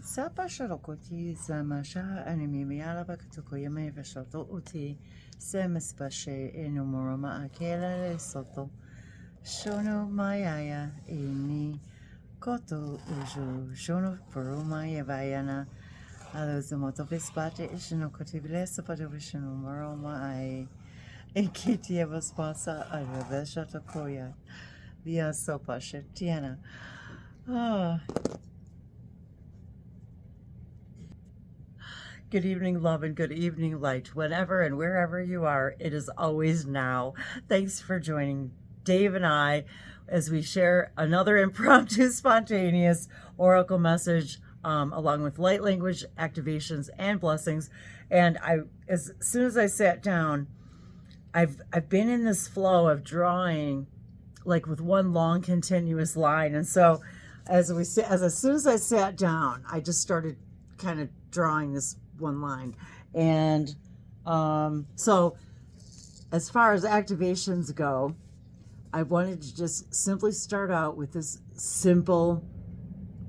Sapa Sharokoti Samasha Anime Mialaba Katukoyame Veshoto Uti Semispashe Enumoroma Akela Soto Shono Mayaya Ini Koto Uju Shono Puruma Yavayana Alozumoto Vispate Ishino Kotibilesa Padovishino Moroma I Ekitia Vaspasa Ayavesha Koya Via Sopa Shetiana. Ah. Good evening, love, and good evening, light. Whenever and wherever you are, it is always now. Thanks for joining Dave and I as we share another impromptu, spontaneous oracle message, along with light language activations and blessings. And as soon as I sat down, I've been in this flow of drawing, like with one long continuous line. And so, as soon as I sat down, I just started kind of drawing this one line. And so as far as activations go, I wanted to just simply start out with this simple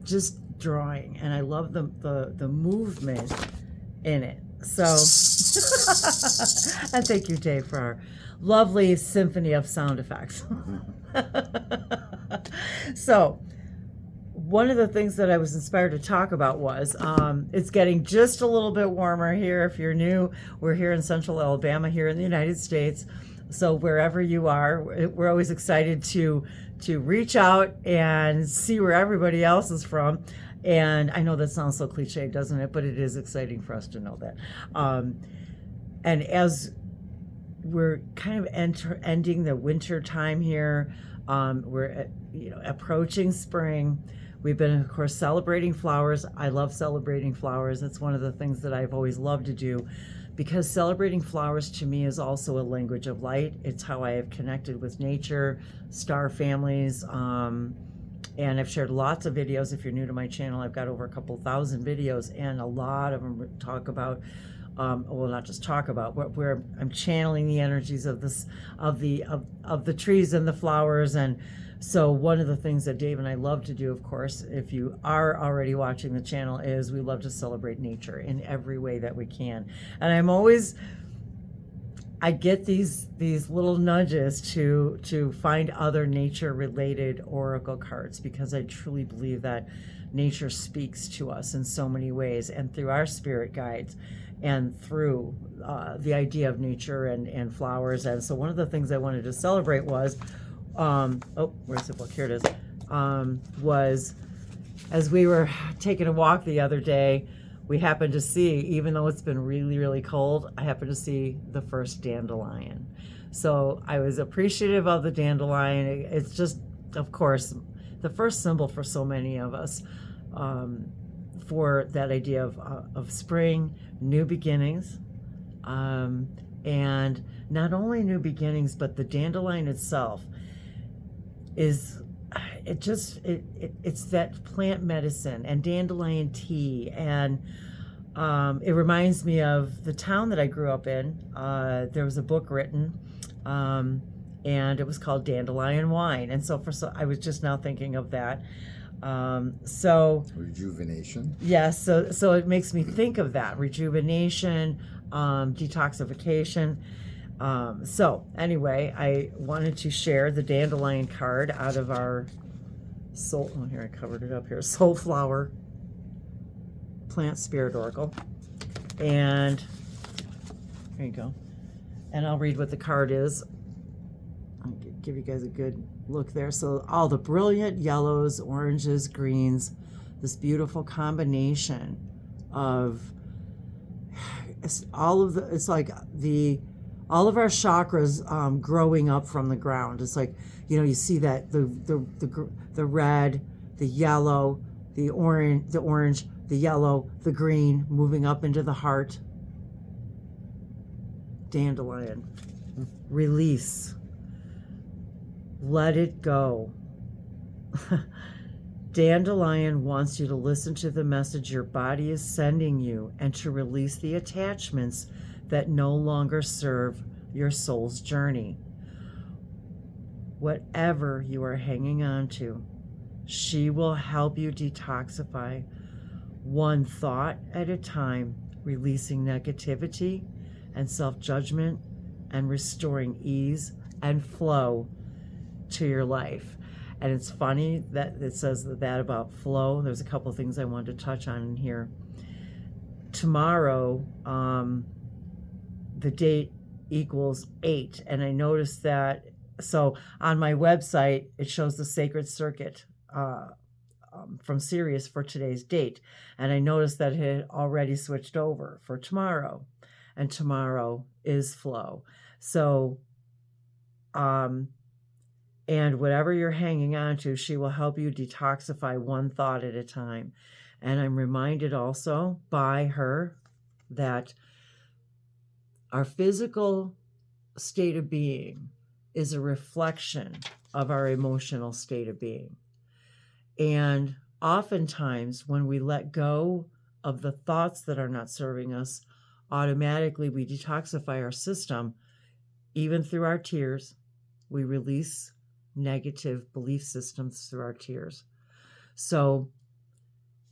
just drawing, and I love the movement in it. So and thank you, Dave, for our lovely symphony of sound effects. So one of the things that I was inspired to talk about was it's getting just a little bit warmer here. If you're new, we're here in central Alabama here in the United States. So wherever you are, we're always excited to reach out and see where everybody else is from. And I know that sounds so cliche, doesn't it? But it is exciting for us to know that. And as we're kind of ending the winter time here, we're approaching spring. We've been, of course, celebrating flowers. I love celebrating flowers. It's one of the things that I've always loved to do, because celebrating flowers to me is also a language of light. It's how I have connected with nature, star families, and I've shared lots of videos. If you're new to my channel, I've got over a couple thousand videos, and a lot of them talk about, well, not just talk about, where I'm channeling the energies of the trees and the flowers. And so one of the things that Dave and I love to do, of course, if you are already watching the channel, is we love to celebrate nature in every way that we can. And I get these little nudges to find other nature related oracle cards, because I truly believe that nature speaks to us in so many ways, and through our spirit guides, and through the idea of nature and flowers. And so one of the things I wanted to celebrate was, where's the book? Here it is. Was, as we were taking a walk the other day, we happened to see, even though it's been really, really cold, I happened to see the first dandelion. So I was appreciative of the dandelion. It's just, of course, the first symbol for so many of us, for that idea of spring, new beginnings, and not only new beginnings, but the dandelion itself is, it's that plant medicine and dandelion tea. And it reminds me of the town that I grew up in. There was a book written, and it was called Dandelion Wine. And so I was just now thinking of that. So rejuvenation. Yes, so it makes me think of that rejuvenation, detoxification. So anyway, I wanted to share the dandelion card out of our soul. Oh, here I covered it up here. Soul Flower Plant Spirit Oracle, and there you go. And I'll read what the card is. I'll give you guys a good look there. So all the brilliant yellows, oranges, greens, this beautiful combination of all of it's like all of our chakras growing up from the ground. It's like, you see that the red, the yellow, the orange, the yellow, the green moving up into the heart. Dandelion. Release. Let it go. Dandelion wants you to listen to the message your body is sending you, and to release the attachments that no longer serve your soul's journey. Whatever you are hanging on to, she will help you detoxify one thought at a time, releasing negativity and self-judgment and restoring ease and flow to your life. And it's funny that it says that about flow. There's a couple of things I wanted to touch on in here. Tomorrow, the date equals 8, and I noticed that. So on my website, it shows the sacred circuit from Sirius for today's date, and I noticed that it had already switched over for tomorrow, and tomorrow is flow. So, and whatever you're hanging on to, she will help you detoxify one thought at a time. And I'm reminded also by her that our physical state of being is a reflection of our emotional state of being. And oftentimes when we let go of the thoughts that are not serving us, automatically we detoxify our system. Even through our tears, we release negative belief systems through our tears. So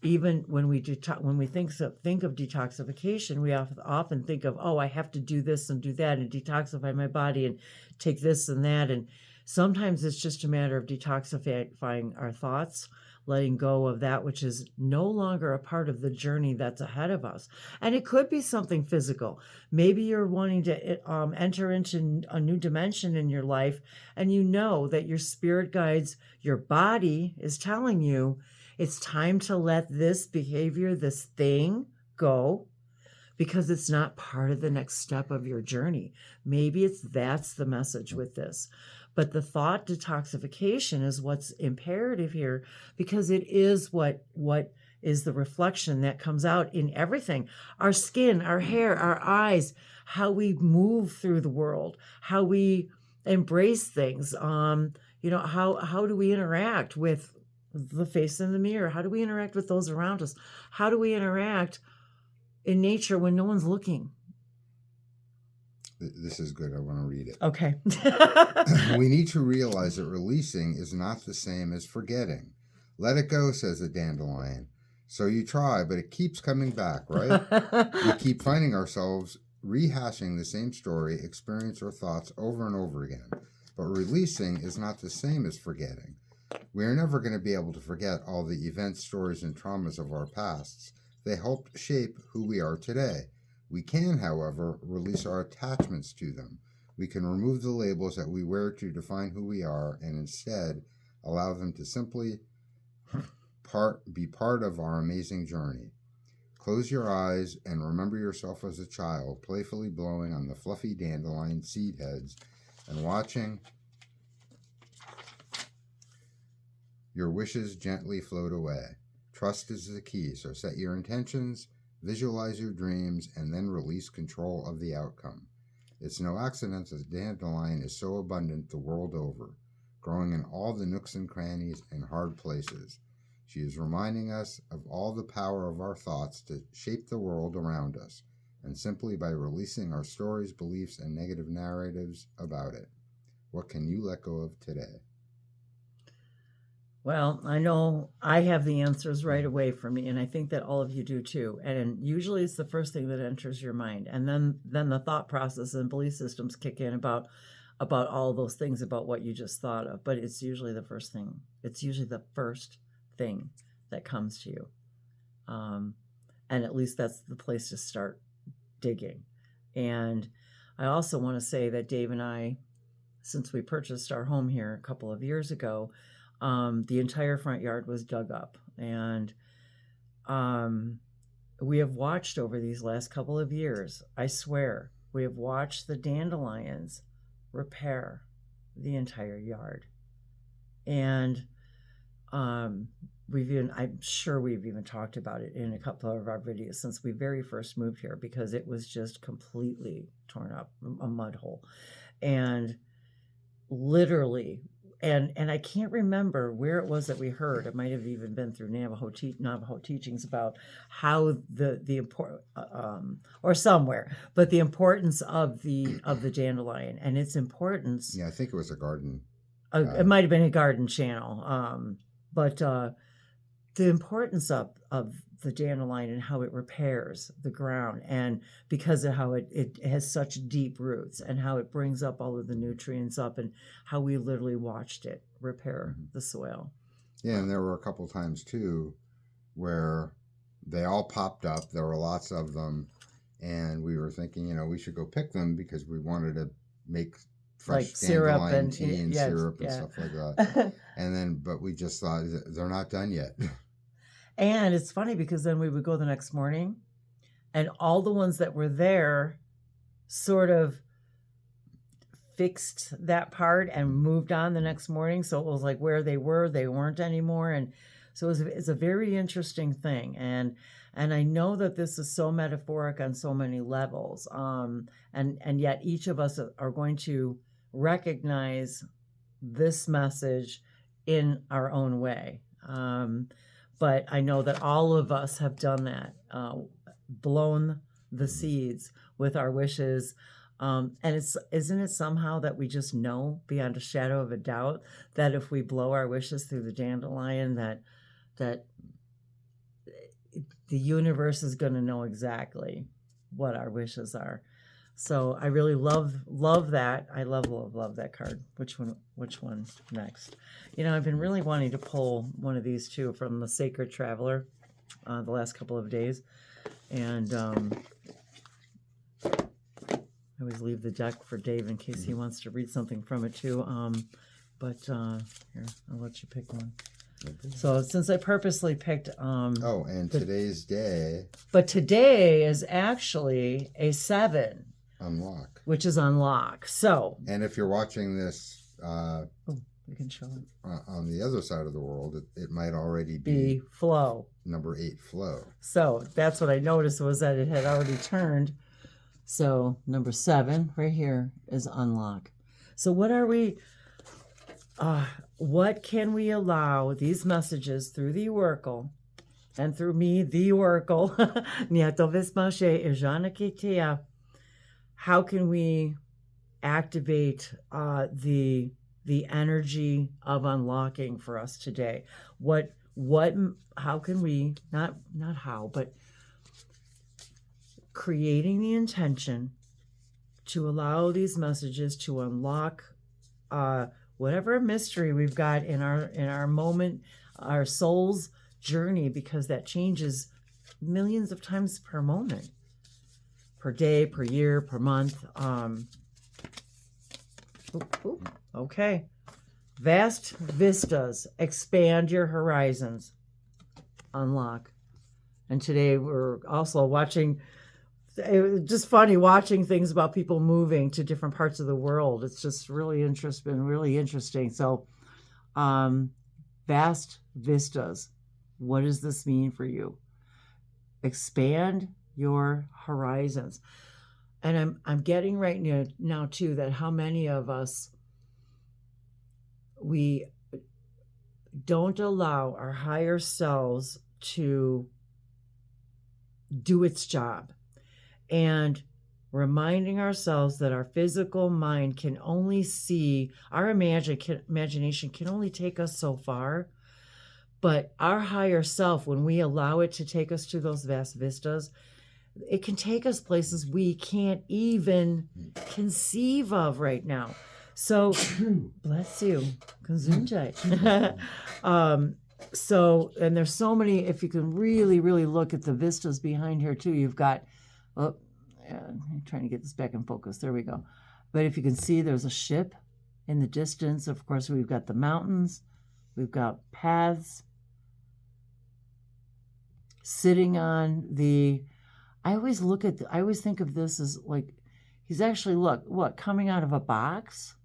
even when we think of detoxification, we often think of, oh, I have to do this and do that and detoxify my body and take this and that. And sometimes it's just a matter of detoxifying our thoughts, letting go of that which is no longer a part of the journey that's ahead of us. And it could be something physical. Maybe you're wanting to enter into a new dimension in your life, and you know that your spirit guides, your body is telling you, it's time to let this behavior, this thing go, because it's not part of the next step of your journey. Maybe that's the message with this. But the thought detoxification is what's imperative here, because it is what is the reflection that comes out in everything. Our skin, our hair, our eyes, how we move through the world, how we embrace things. How do we interact with the face in the mirror? How do we interact with those around us? How do we interact in nature when no one's looking? This is good. I want to read it. Okay. We need to realize that releasing is not the same as forgetting. Let it go, says the dandelion. So you try, but it keeps coming back, right? We keep finding ourselves rehashing the same story, experience, or thoughts over and over again. But releasing is not the same as forgetting. We are never going to be able to forget all the events, stories, and traumas of our pasts. They helped shape who we are today. We can, however, release our attachments to them. We can remove the labels that we wear to define who we are and instead allow them to simply be part of our amazing journey. Close your eyes and remember yourself as a child, playfully blowing on the fluffy dandelion seed heads and watching your wishes gently float away. Trust is the key, so set your intentions, visualize your dreams, and then release control of the outcome. It's no accident that dandelion is so abundant the world over, growing in all the nooks and crannies and hard places. She is reminding us of all the power of our thoughts to shape the world around us, and simply by releasing our stories, beliefs, and negative narratives about it. What can you let go of today? Well, I know I have the answers right away for me, and I think that all of you do too. And usually it's the first thing that enters your mind, and then the thought process and belief systems kick in about all those things about what you just thought of. But it's usually the first thing. It's usually the first thing that comes to you, and at least that's the place to start digging. And I also want to say that Dave and I, since we purchased our home here a couple of years ago, the entire front yard was dug up, and we have watched over these last couple of years, I swear, we have watched the dandelions repair the entire yard. And I'm sure we've even talked about it in a couple of our videos since we very first moved here, because it was just completely torn up, a mud hole. And literally, and I can't remember where it was that we heard. It might have even been through Navajo teachings about how the important or somewhere, but the importance of the dandelion and its importance. Yeah, I think it was a garden. It might have been a garden channel, but the importance of the dandelion and how it repairs the ground, and because of how it has such deep roots, and how it brings up all of the nutrients up, and how we literally watched it repair the soil. Yeah, and there were a couple times too where they all popped up. There were lots of them, and we were thinking, we should go pick them because we wanted to make fresh Like syrup dandelion and tea and yeah, syrup and yeah. stuff like that. And then, but we just thought they're not done yet. And it's funny because then we would go the next morning, and all the ones that were there sort of fixed that part and moved on the next morning. So it was like where they were, they weren't anymore. And so it's a very interesting thing. And I know that this is so metaphoric on so many levels. And yet each of us are going to recognize this message in our own way. But I know that all of us have done that, blown the seeds with our wishes. And isn't it somehow that we just know beyond a shadow of a doubt that if we blow our wishes through the dandelion, that the universe is going to know exactly what our wishes are. So I really love that. I love that card. Which one next? I've been really wanting to pull one of these too from the Sacred Traveler the last couple of days. And I always leave the deck for Dave in case he wants to read something from it too. But here, I'll let you pick one. Okay. So since I purposely picked today's day. But today is actually a 7. Unlock. Which is unlock. So. And if you're watching this we can show it. On the other side of the world, it might already be flow. Number 8, flow. So that's what I noticed was that it had already turned. So number 7 right here is unlock. So what are we, what can we allow these messages through the Oracle and through me, the Oracle, how can we activate the energy of unlocking for us today? How can we, not how, but creating the intention to allow these messages to unlock whatever mystery we've got in our moment, our soul's journey, because that changes millions of times per moment, per day, per year, per month. Okay. Vast vistas, expand your horizons, unlock. And today we're also watching, it was just funny watching things about people moving to different parts of the world. It's just really interesting. So, vast vistas. What does this mean for you? Expand your horizons. And I'm getting right now too that how many of us, we don't allow our higher selves to do its job, and reminding ourselves that our physical mind can only see, our imagination can only take us so far, but our higher self, when we allow it to take us to those vast vistas, it can take us places we can't even conceive of right now. So, bless you, Kanzunjai. So, and there's so many, if you can really, really look at the vistas behind here too, you've got, I'm trying to get this back in focus. There we go. But if you can see, there's a ship in the distance. Of course, we've got the mountains. We've got paths. Sitting on the, I always think of this as like, he's actually, coming out of a box?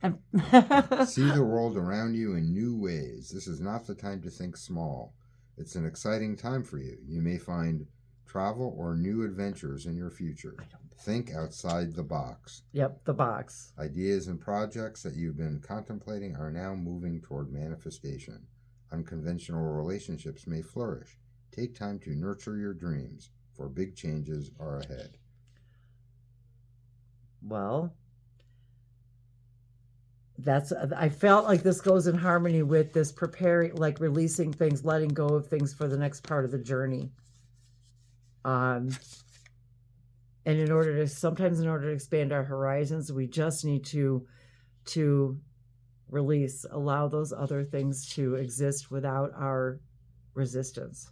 See the world around you in new ways. This is not the time to think small. It's an exciting time for you. You may find travel or new adventures in your future. Think outside the box. Yep, the box. Ideas and projects that you've been contemplating are now moving toward manifestation. Unconventional relationships may flourish. Take time to nurture your dreams, for big changes are ahead. Well, I felt like this goes in harmony with this preparing, like releasing things, letting go of things for the next part of the journey. And sometimes in order to expand our horizons, we just need to release, allow those other things to exist without our resistance.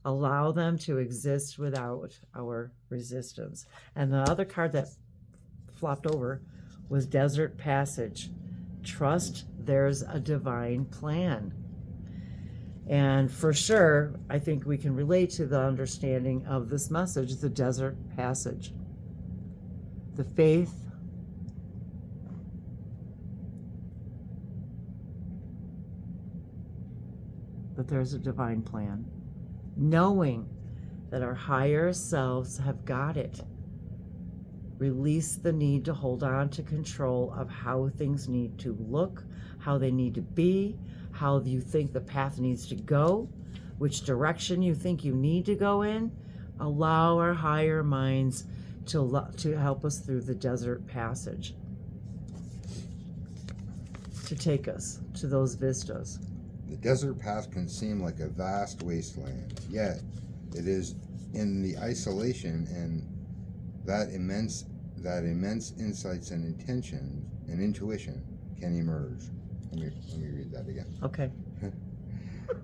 Allow them to exist without our resistance. And the other card that flopped over was Desert Passage. Trust there's a divine plan. And for sure, I think we can relate to the understanding of this message, the Desert Passage. The faith that there's a divine plan. Knowing that our higher selves have got it. Release the need to hold on to control of how things need to look, how they need to be, how you think the path needs to go, which direction you think you need to go in. Allow our higher minds to help us through the desert passage, to take us to those vistas. The desert path can seem like a vast wasteland, yet it is in the isolation and that immense insights and intentions and intuition can emerge. Let me read that again. Okay.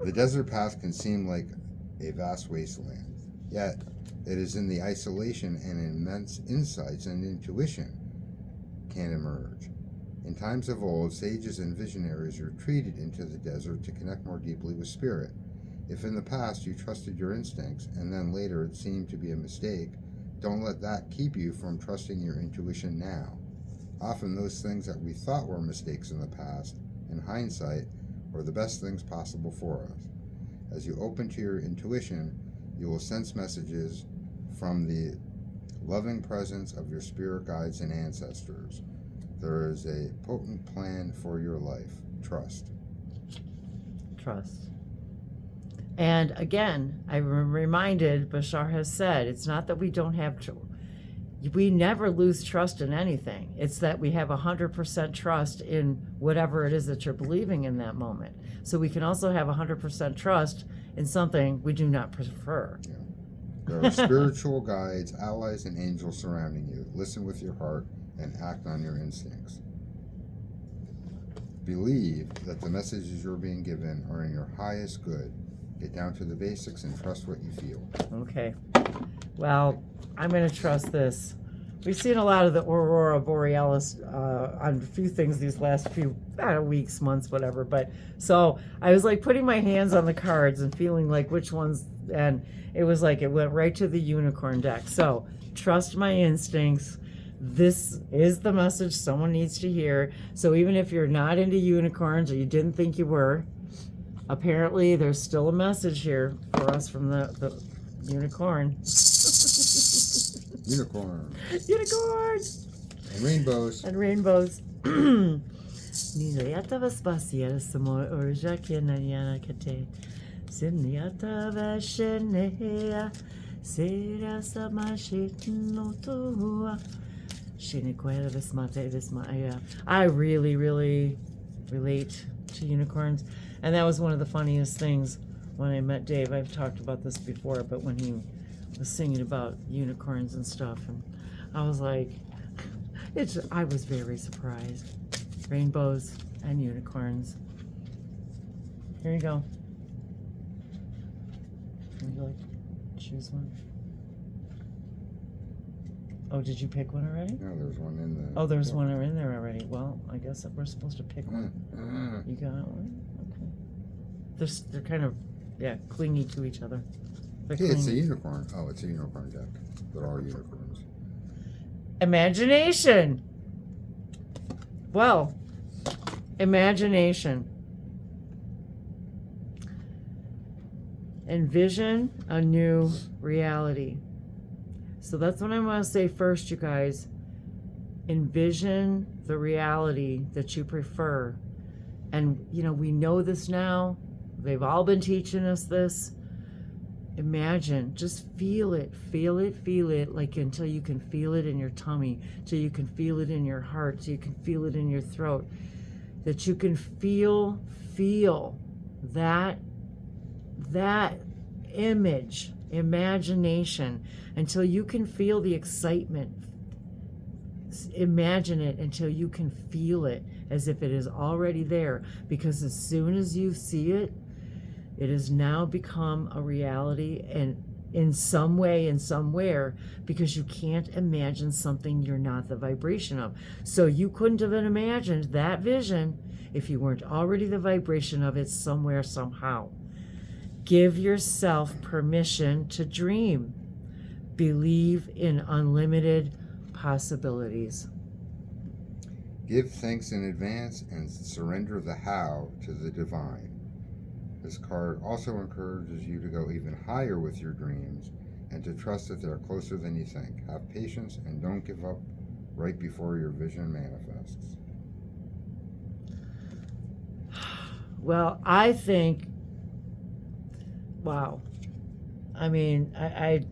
The desert path can seem like a vast wasteland, yet it is in the isolation and immense insights and intuition can emerge. In times of old, sages and visionaries retreated into the desert to connect more deeply with spirit. If in the past you trusted your instincts and then later it seemed to be a mistake, don't let that keep you from trusting your intuition now. Often those things that we thought were mistakes in the past, in hindsight, were the best things possible for us. As you open to your intuition, you will sense messages from the loving presence of your spirit guides and ancestors. There is a potent plan for your life. Trust. Trust. And again, I'm reminded, Bashar has said, it's not that we don't have, we never lose trust in anything. It's that we have 100% trust in whatever it is that you're believing in that moment. So we can also have 100% trust in something we do not prefer. Yeah. There are spiritual guides, allies, and angels surrounding you. Listen with your heart and act on your instincts. Believe that the messages you're being given are in your highest good. Get down to the basics and trust what you feel. Okay. Well, I'm going to trust this. We've seen a lot of the Aurora Borealis on a few things these last few weeks, months, whatever. But so I was like putting my hands on the cards and feeling like which ones, and it was like it went right to the unicorn deck. So trust my instincts. This is the message someone needs to hear. So even if you're not into unicorns or you didn't think you were, apparently there's still a message here for us from the unicorn. Unicorn. Unicorns! And rainbows. And rainbows. Nina yata vaspasia samo orja kenayana kate. Sinyata vashenea. Sera samashitnotua. Shiniquela vismate vismaya. I really, really relate to unicorns. And that was one of the funniest things when I met Dave. I've talked about this before, but when he was singing about unicorns and stuff, and I was like, I was very surprised. Rainbows and unicorns. Here you go. Would you like to choose one? Oh, did you pick one already? No, there's one in the... Oh, there's one in there already. Well, I guess that we're supposed to pick one. You got one? Okay. They're kind of, clingy to each other. Hey, it's a unicorn. Oh, it's a unicorn deck. They're all unicorns. Imagination. Well, imagination. Envision a new reality. So that's what I want to say first, you guys. Envision the reality that you prefer. And, we know this now. They've all been teaching us this. Imagine, just feel it, like until you can feel it in your tummy, till you can feel it in your heart, till you can feel it in your throat. that you can feel that image, imagination, until you can feel the excitement. Imagine it until you can feel it as if it is already there, because as soon as you see it, it has now become a reality, and in some way and somewhere, because you can't imagine something you're not the vibration of. So you couldn't have imagined that vision if you weren't already the vibration of it somewhere, somehow. Give yourself permission to dream. Believe in unlimited possibilities. Give thanks in advance and surrender the how to the divine. This card also encourages you to go even higher with your dreams and to trust that they're closer than you think. Have patience and don't give up right before your vision manifests. Well, I think, wow. I mean, I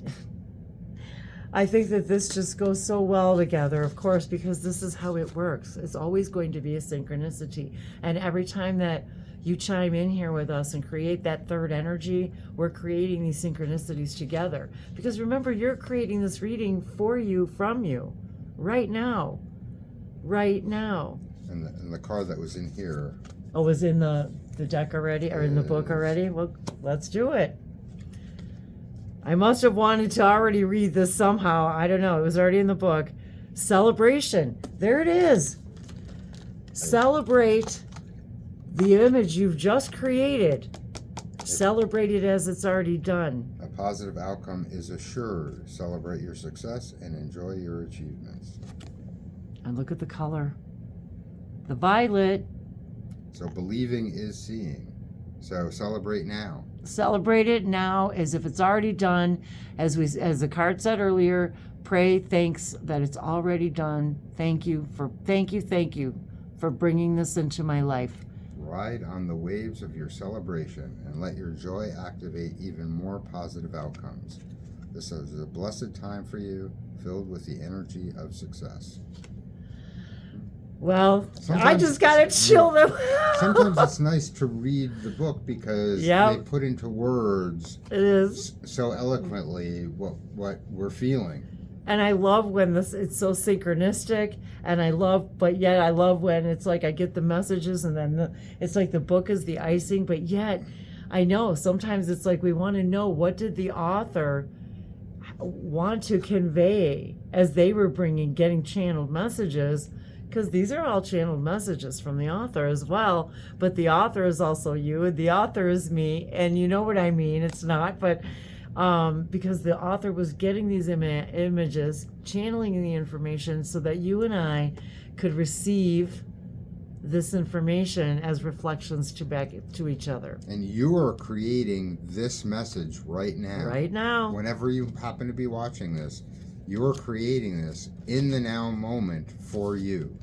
think that this just goes so well together, of course, because this is how it works. It's always going to be a synchronicity. And every time that you chime in here with us and create that third energy, we're creating these synchronicities together. Because remember, you're creating this reading for you, from you, right now. Right now. And the card that was in here. Oh, was in the deck already, or in the book already? Well, let's do it. I must have wanted to already read this somehow. I don't know. It was already in the book. Celebration. There it is. Celebrate the image you've just created. Celebrate it as it's already done. A positive outcome is assured. Celebrate your success and enjoy your achievements. And look at the color. The violet. So believing is seeing. So celebrate now. Celebrate it now as if it's already done. As the card said earlier, pray thanks that it's already done. Thank you for bringing this into my life. Ride on the waves of your celebration and let your joy activate even more positive outcomes. This is a blessed time for you, filled with the energy of success. Well, Sometimes I just got to chill them. Sometimes it's nice to read the book because they put into words so eloquently what we're feeling. And I love when it's so synchronistic, and I love when it's like I get the messages, and then it's like the book is the icing, but yet I know sometimes it's like we want to know, what did the author want to convey as they were getting channeled messages, because these are all channeled messages from the author as well, but the author is also you, and the author is me, and you know what I mean. It's not, but because the author was getting these images, channeling the information so that you and I could receive this information as reflections back to each other. And you are creating this message right now. Right now. Whenever you happen to be watching this, you're creating this in the now moment for you.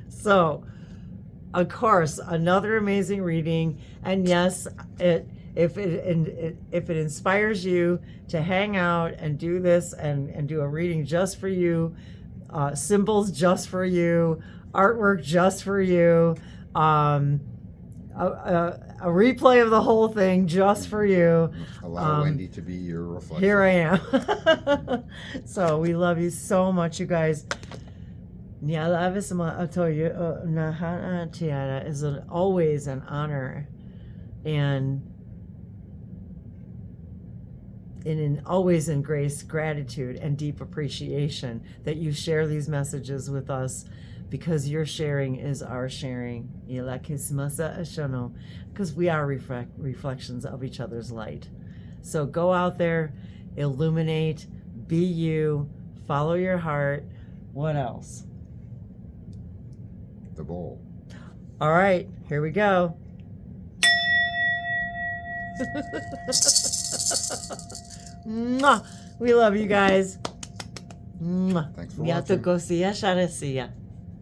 So, of course, another amazing reading. And yes, if it inspires you to hang out and do this and do a reading just for you, symbols just for you, artwork just for you, a replay of the whole thing just for you. Allow Wendy to be your reflection. Here I am. So we love you so much, you guys. Tiara is always an honor, and always in grace, gratitude, and deep appreciation that you share these messages with us, because your sharing is our sharing. Because we are reflections of each other's light. So go out there, illuminate, be you, follow your heart. What else? The bowl. All right, here we go. Mwah. We love you guys. Mwah. Thanks for watching. Go see ya.